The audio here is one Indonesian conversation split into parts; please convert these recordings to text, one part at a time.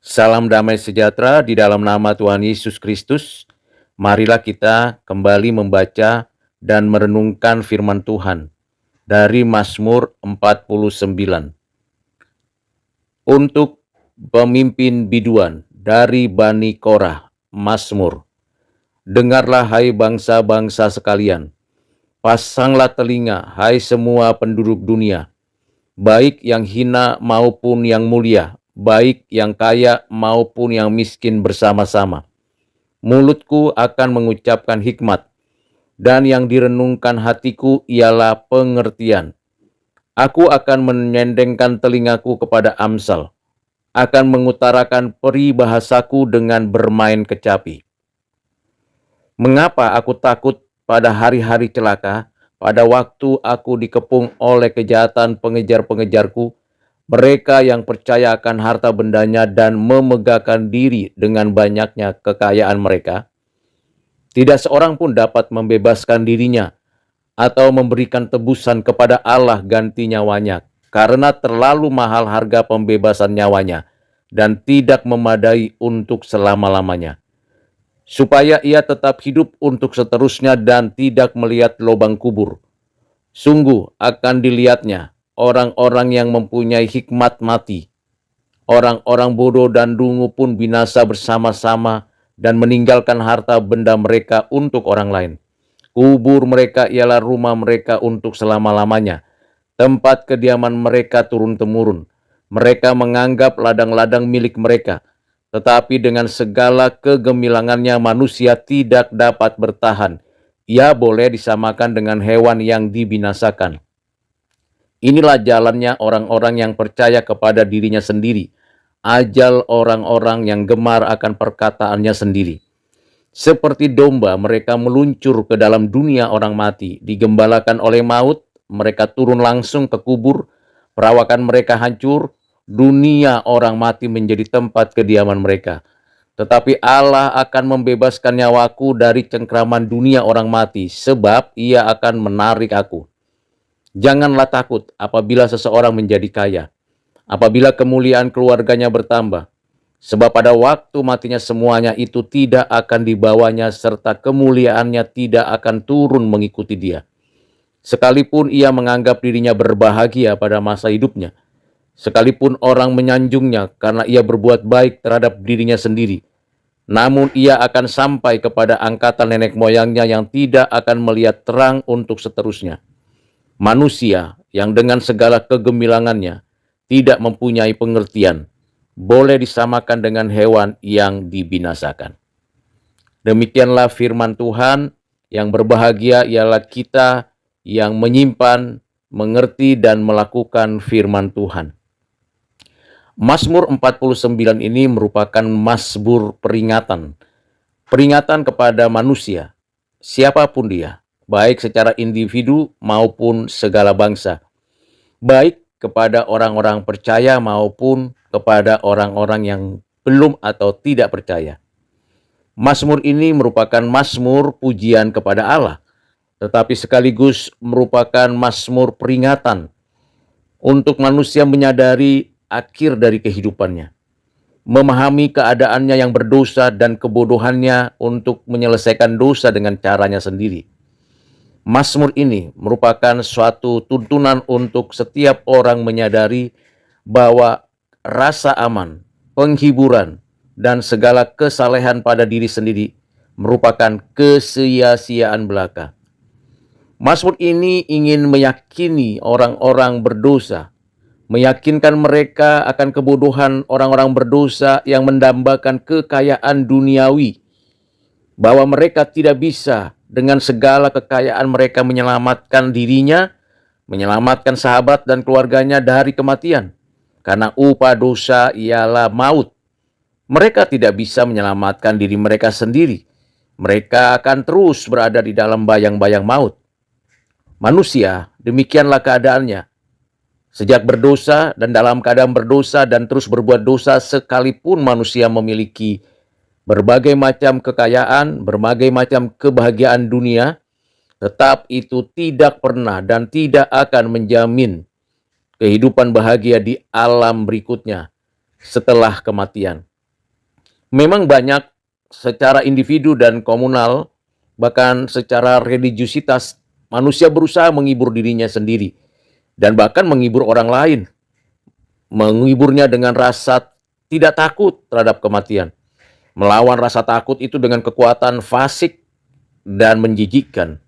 Salam damai sejahtera di dalam nama Tuhan Yesus Kristus. Marilah kita kembali membaca dan merenungkan firman Tuhan dari Mazmur 49. Untuk pemimpin biduan dari Bani Korah, Mazmur. Dengarlah hai bangsa-bangsa sekalian, pasanglah telinga hai semua penduduk dunia, baik yang hina maupun yang mulia, baik yang kaya maupun yang miskin bersama-sama. Mulutku akan mengucapkan hikmat, dan yang direnungkan hatiku ialah pengertian. Aku akan menyendengkan telingaku kepada Amsal, akan mengutarakan peribahasaku dengan bermain kecapi. Mengapa aku takut pada hari-hari celaka, pada waktu aku dikepung oleh kejahatan pengejar-pengejarku, mereka yang percaya akan harta bendanya dan memegahkan diri dengan banyaknya kekayaan mereka? Tidak seorang pun dapat membebaskan dirinya atau memberikan tebusan kepada Allah ganti nyawanya, karena terlalu mahal harga pembebasan nyawanya dan tidak memadai untuk selama-lamanya, supaya ia tetap hidup untuk seterusnya dan tidak melihat lubang kubur. Sungguh akan dilihatnya orang-orang yang mempunyai hikmat mati. Orang-orang bodoh dan dungu pun binasa bersama-sama dan meninggalkan harta benda mereka untuk orang lain. Kubur mereka ialah rumah mereka untuk selama-lamanya, tempat kediaman mereka turun-temurun. Mereka menganggap ladang-ladang milik mereka, tetapi dengan segala kegemilangannya manusia tidak dapat bertahan. Ia boleh disamakan dengan hewan yang dibinasakan. Inilah jalannya orang-orang yang percaya kepada dirinya sendiri, ajal orang-orang yang gemar akan perkataannya sendiri. Seperti domba mereka meluncur ke dalam dunia orang mati, digembalakan oleh maut, mereka turun langsung ke kubur, perawakan mereka hancur, dunia orang mati menjadi tempat kediaman mereka. Tetapi Allah akan membebaskan nyawaku dari cengkraman dunia orang mati, sebab ia akan menarik aku. Janganlah takut apabila seseorang menjadi kaya, apabila kemuliaan keluarganya bertambah, sebab pada waktu matinya semuanya itu tidak akan dibawanya, serta kemuliaannya tidak akan turun mengikuti dia. Sekalipun ia menganggap dirinya berbahagia pada masa hidupnya, sekalipun orang menyanjungnya karena ia berbuat baik terhadap dirinya sendiri, namun ia akan sampai kepada angkatan nenek moyangnya yang tidak akan melihat terang untuk seterusnya. Manusia yang dengan segala kegemilangannya tidak mempunyai pengertian, boleh disamakan dengan hewan yang dibinasakan. Demikianlah firman Tuhan. Yang berbahagia ialah kita yang menyimpan, mengerti, dan melakukan firman Tuhan. Mazmur 49 ini merupakan mazmur peringatan. Peringatan kepada manusia, siapapun dia, baik secara individu maupun segala bangsa, baik kepada orang-orang percaya maupun kepada orang-orang yang belum atau tidak percaya. Mazmur ini merupakan mazmur pujian kepada Allah, tetapi sekaligus merupakan mazmur peringatan untuk manusia menyadari akhir dari kehidupannya, memahami keadaannya yang berdosa dan kebodohannya untuk menyelesaikan dosa dengan caranya sendiri. Mazmur ini merupakan suatu tuntunan untuk setiap orang menyadari bahwa rasa aman, penghiburan, dan segala kesalehan pada diri sendiri merupakan kesia-siaan belaka. Mazmur ini ingin meyakini orang-orang berdosa, meyakinkan mereka akan kebodohan orang-orang berdosa yang mendambakan kekayaan duniawi, bahwa mereka tidak bisa dengan segala kekayaan mereka menyelamatkan dirinya, menyelamatkan sahabat dan keluarganya dari kematian, karena upah dosa ialah maut. Mereka tidak bisa menyelamatkan diri mereka sendiri. Mereka akan terus berada di dalam bayang-bayang maut. Manusia, demikianlah keadaannya. Sejak berdosa dan dalam keadaan berdosa dan terus berbuat dosa, sekalipun manusia memiliki berbagai macam kekayaan, berbagai macam kebahagiaan dunia, tetap itu tidak pernah dan tidak akan menjamin kehidupan bahagia di alam berikutnya setelah kematian. Memang banyak secara individu dan komunal, bahkan secara religiusitas, manusia berusaha menghibur dirinya sendiri dan bahkan menghibur orang lain. Menghiburnya dengan rasa tidak takut terhadap kematian. Melawan rasa takut itu dengan kekuatan fasik dan menjijikkan.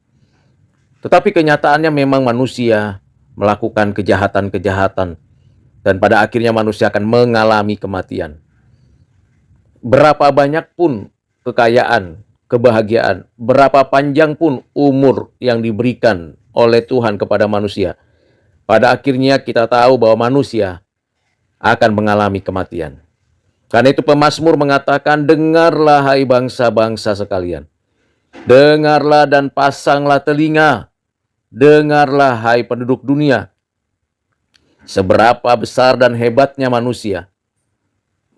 Tetapi kenyataannya memang manusia melakukan kejahatan-kejahatan dan pada akhirnya manusia akan mengalami kematian. Berapa banyak pun kekayaan, kebahagiaan, berapa panjang pun umur yang diberikan oleh Tuhan kepada manusia, pada akhirnya kita tahu bahwa manusia akan mengalami kematian. Karena itu pemazmur mengatakan, dengarlah hai bangsa-bangsa sekalian. Dengarlah dan pasanglah telinga. Dengarlah hai penduduk dunia. Seberapa besar dan hebatnya manusia.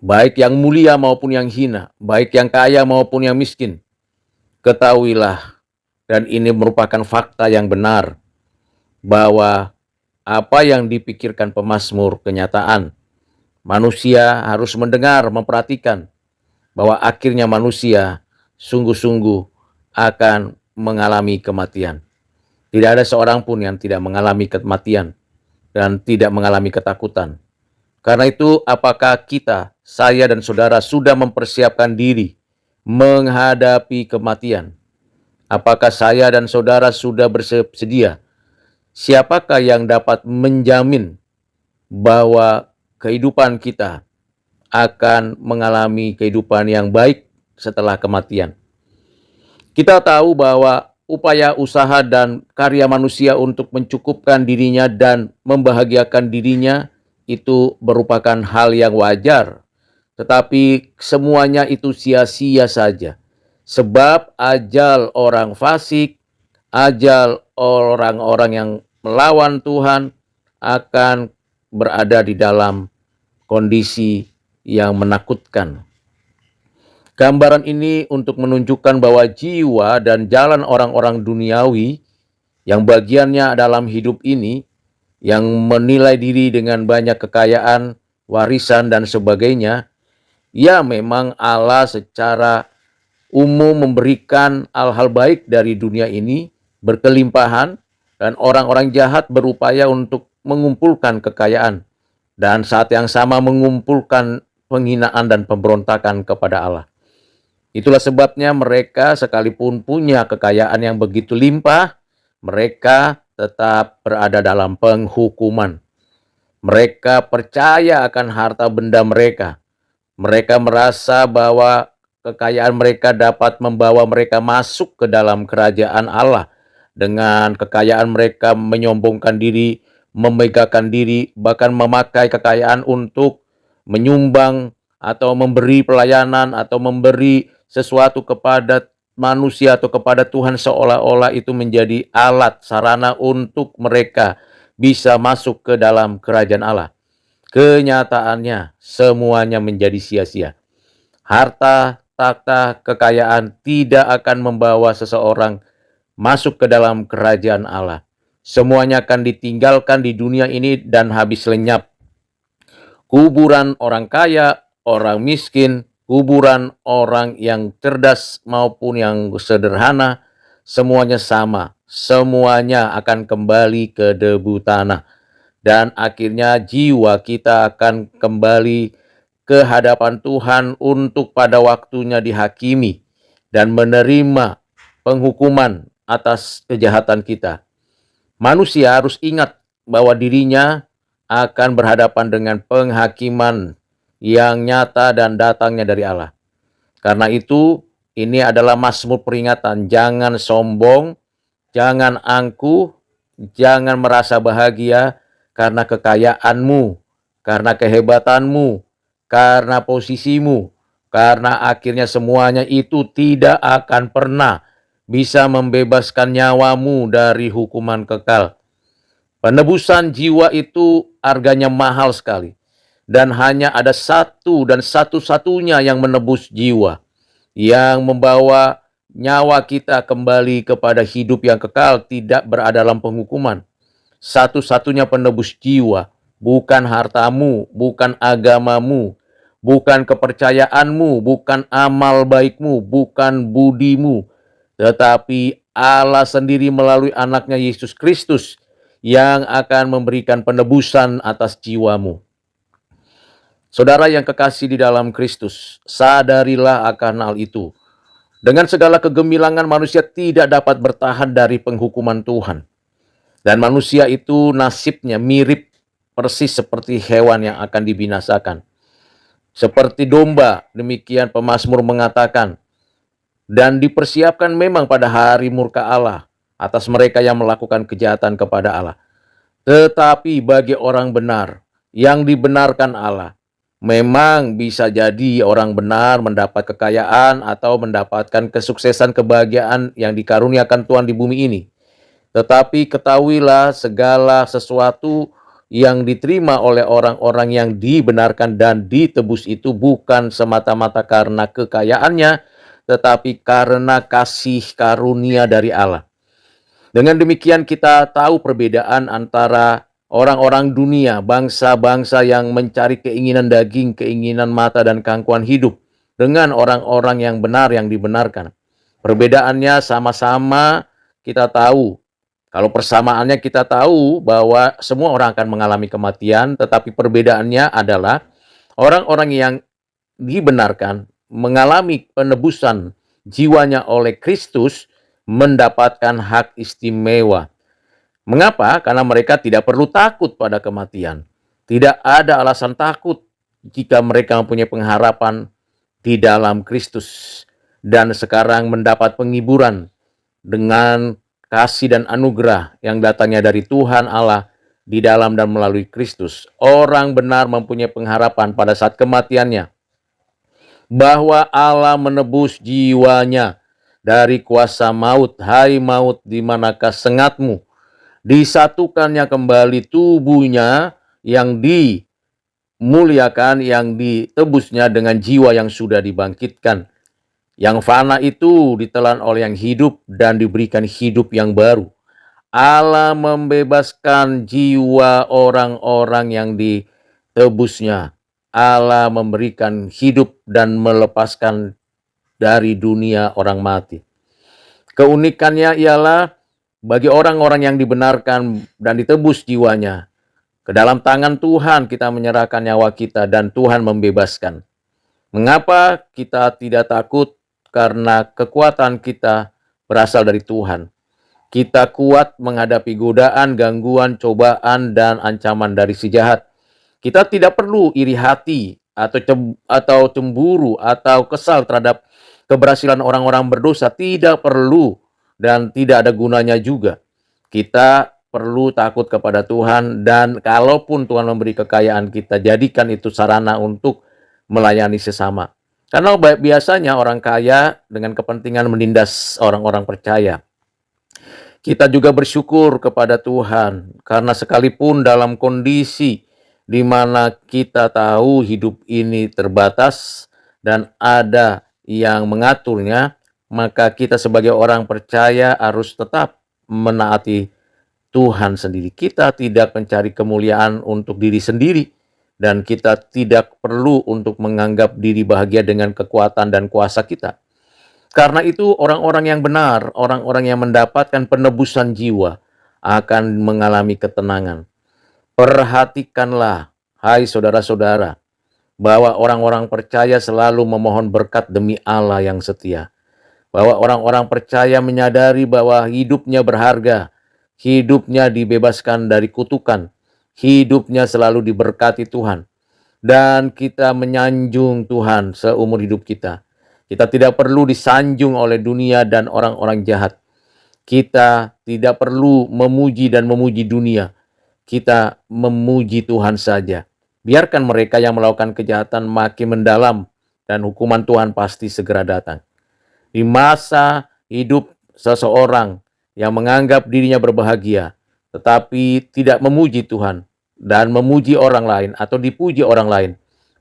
Baik yang mulia maupun yang hina. Baik yang kaya maupun yang miskin. Ketahuilah, dan ini merupakan fakta yang benar, bahwa apa yang dipikirkan pemazmur kenyataan. Manusia harus mendengar, memperhatikan bahwa akhirnya manusia sungguh-sungguh akan mengalami kematian. Tidak ada seorang pun yang tidak mengalami kematian dan tidak mengalami ketakutan. Karena itu, apakah kita, saya dan saudara sudah mempersiapkan diri menghadapi kematian? Apakah saya dan saudara sudah bersedia? Siapakah yang dapat menjamin bahwa kehidupan kita akan mengalami kehidupan yang baik setelah kematian? Kita tahu bahwa upaya usaha dan karya manusia untuk mencukupkan dirinya dan membahagiakan dirinya itu merupakan hal yang wajar. Tetapi semuanya itu sia-sia saja. Sebab ajal orang fasik, ajal orang-orang yang melawan Tuhan akan berada di dalam kondisi yang menakutkan. Gambaran ini untuk menunjukkan bahwa jiwa dan jalan orang-orang duniawi yang bagiannya dalam hidup ini, yang menilai diri dengan banyak kekayaan, warisan, dan sebagainya, ya memang Allah secara umum memberikan hal-hal baik dari dunia ini berkelimpahan, dan orang-orang jahat berupaya untuk mengumpulkan kekayaan dan saat yang sama mengumpulkan penghinaan dan pemberontakan kepada Allah. Itulah sebabnya mereka sekalipun punya kekayaan yang begitu limpah, mereka tetap berada dalam penghukuman. Mereka percaya akan harta benda mereka. Mereka merasa bahwa kekayaan mereka dapat membawa mereka masuk ke dalam kerajaan Allah. Dengan kekayaan mereka menyombongkan diri, memegahkan diri, bahkan memakai kekayaan untuk menyumbang atau memberi pelayanan atau memberi sesuatu kepada manusia atau kepada Tuhan, seolah-olah itu menjadi alat sarana untuk mereka bisa masuk ke dalam kerajaan Allah. Kenyataannya semuanya menjadi sia-sia. Harta, takhta, kekayaan tidak akan membawa seseorang masuk ke dalam kerajaan Allah. Semuanya akan ditinggalkan di dunia ini dan habis lenyap. Kuburan orang kaya, orang miskin, kuburan orang yang cerdas maupun yang sederhana, semuanya sama. Semuanya akan kembali ke debu tanah. Dan akhirnya jiwa kita akan kembali ke hadapan Tuhan untuk pada waktunya dihakimi dan menerima penghukuman atas kejahatan kita. Manusia harus ingat bahwa dirinya akan berhadapan dengan penghakiman yang nyata dan datangnya dari Allah. Karena itu, ini adalah mazmur peringatan. Jangan sombong, jangan angkuh, jangan merasa bahagia karena kekayaanmu, karena kehebatanmu, karena posisimu, karena akhirnya semuanya itu tidak akan pernah bisa membebaskan nyawamu dari hukuman kekal. Penebusan jiwa itu harganya mahal sekali. Dan hanya ada satu dan satu-satunya yang menebus jiwa, yang membawa nyawa kita kembali kepada hidup yang kekal, tidak berada dalam penghukuman. Satu-satunya penebus jiwa, bukan hartamu, bukan agamamu, bukan kepercayaanmu, bukan amal baikmu, bukan budimu, tetapi Allah sendiri melalui anaknya Yesus Kristus yang akan memberikan penebusan atas jiwamu. Saudara yang kekasih di dalam Kristus, sadarilah akan hal itu. Dengan segala kegemilangan manusia tidak dapat bertahan dari penghukuman Tuhan. Dan manusia itu nasibnya mirip persis seperti hewan yang akan dibinasakan. Seperti domba, demikian pemazmur mengatakan, dan dipersiapkan memang pada hari murka Allah atas mereka yang melakukan kejahatan kepada Allah. Tetapi bagi orang benar yang dibenarkan Allah, memang bisa jadi orang benar mendapat kekayaan atau mendapatkan kesuksesan kebahagiaan yang dikaruniakan Tuhan di bumi ini. Tetapi ketahuilah segala sesuatu yang diterima oleh orang-orang yang dibenarkan dan ditebus itu bukan semata-mata karena kekayaannya, tetapi karena kasih karunia dari Allah. Dengan demikian kita tahu perbedaan antara orang-orang dunia, bangsa-bangsa yang mencari keinginan daging, keinginan mata, dan keangkuhan hidup dengan orang-orang yang benar yang dibenarkan. Perbedaannya sama-sama kita tahu. Kalau persamaannya kita tahu bahwa semua orang akan mengalami kematian, tetapi perbedaannya adalah orang-orang yang dibenarkan mengalami penebusan jiwanya oleh Kristus mendapatkan hak istimewa. Mengapa? Karena mereka tidak perlu takut pada kematian. Tidak ada alasan takut jika mereka mempunyai pengharapan di dalam Kristus dan sekarang mendapat penghiburan dengan kasih dan anugerah yang datangnya dari Tuhan Allah di dalam dan melalui Kristus. Orang benar mempunyai pengharapan pada saat kematiannya bahwa Allah menebus jiwanya dari kuasa maut. Hai maut, di manakah sengatmu? Disatukannya kembali tubuhnya yang dimuliakan, yang ditebusnya dengan jiwa yang sudah dibangkitkan. Yang fana itu ditelan oleh yang hidup dan diberikan hidup yang baru. Allah membebaskan jiwa orang-orang yang ditebusnya. Allah memberikan hidup dan melepaskan dari dunia orang mati. Keunikannya ialah bagi orang-orang yang dibenarkan dan ditebus jiwanya, ke dalam tangan Tuhan kita menyerahkan nyawa kita dan Tuhan membebaskan. Mengapa kita tidak takut? Karena kekuatan kita berasal dari Tuhan. Kita kuat menghadapi godaan, gangguan, cobaan, dan ancaman dari si jahat. Kita tidak perlu iri hati atau cemburu atau kesal terhadap keberhasilan orang-orang berdosa. Tidak perlu dan tidak ada gunanya juga. Kita perlu takut kepada Tuhan, dan kalaupun Tuhan memberi kekayaan, kita jadikan itu sarana untuk melayani sesama. Karena biasanya orang kaya dengan kepentingan menindas orang-orang percaya. Kita juga bersyukur kepada Tuhan karena sekalipun dalam kondisi di mana kita tahu hidup ini terbatas dan ada yang mengaturnya, maka kita sebagai orang percaya harus tetap menaati Tuhan sendiri. Kita tidak mencari kemuliaan untuk diri sendiri, dan kita tidak perlu untuk menganggap diri bahagia dengan kekuatan dan kuasa kita. Karena itu orang-orang yang benar, orang-orang yang mendapatkan penebusan jiwa akan mengalami ketenangan. Perhatikanlah, hai saudara-saudara, bahwa orang-orang percaya selalu memohon berkat demi Allah yang setia. Bahwa orang-orang percaya menyadari bahwa hidupnya berharga, hidupnya dibebaskan dari kutukan, hidupnya selalu diberkati Tuhan. Dan kita menyanjung Tuhan seumur hidup kita. Kita tidak perlu disanjung oleh dunia dan orang-orang jahat. Kita tidak perlu memuji dan memuji dunia. Kita memuji Tuhan saja. Biarkan mereka yang melakukan kejahatan makin mendalam dan hukuman Tuhan pasti segera datang. Di masa hidup seseorang yang menganggap dirinya berbahagia, tetapi tidak memuji Tuhan dan memuji orang lain atau dipuji orang lain,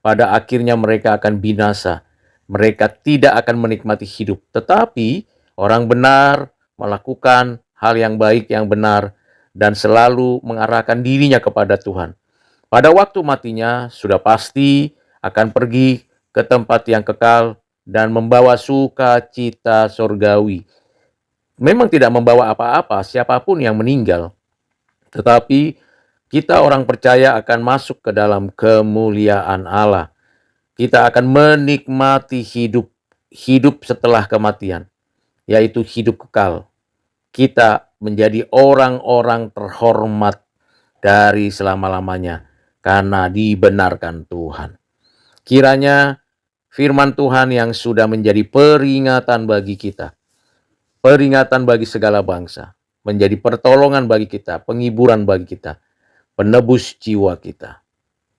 pada akhirnya mereka akan binasa. Mereka tidak akan menikmati hidup. Tetapi orang benar melakukan hal yang baik, yang benar, dan selalu mengarahkan dirinya kepada Tuhan. Pada waktu matinya sudah pasti akan pergi ke tempat yang kekal dan membawa sukacita surgawi. Memang tidak membawa apa-apa siapapun yang meninggal, tetapi kita orang percaya akan masuk ke dalam kemuliaan Allah. Kita akan menikmati hidup setelah kematian, yaitu hidup kekal. Kita menjadi orang-orang terhormat dari selama-lamanya karena dibenarkan Tuhan. Kiranya firman Tuhan yang sudah menjadi peringatan bagi kita, peringatan bagi segala bangsa, menjadi pertolongan bagi kita, penghiburan bagi kita, penebus jiwa kita.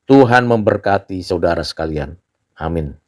Tuhan memberkati saudara sekalian. Amin.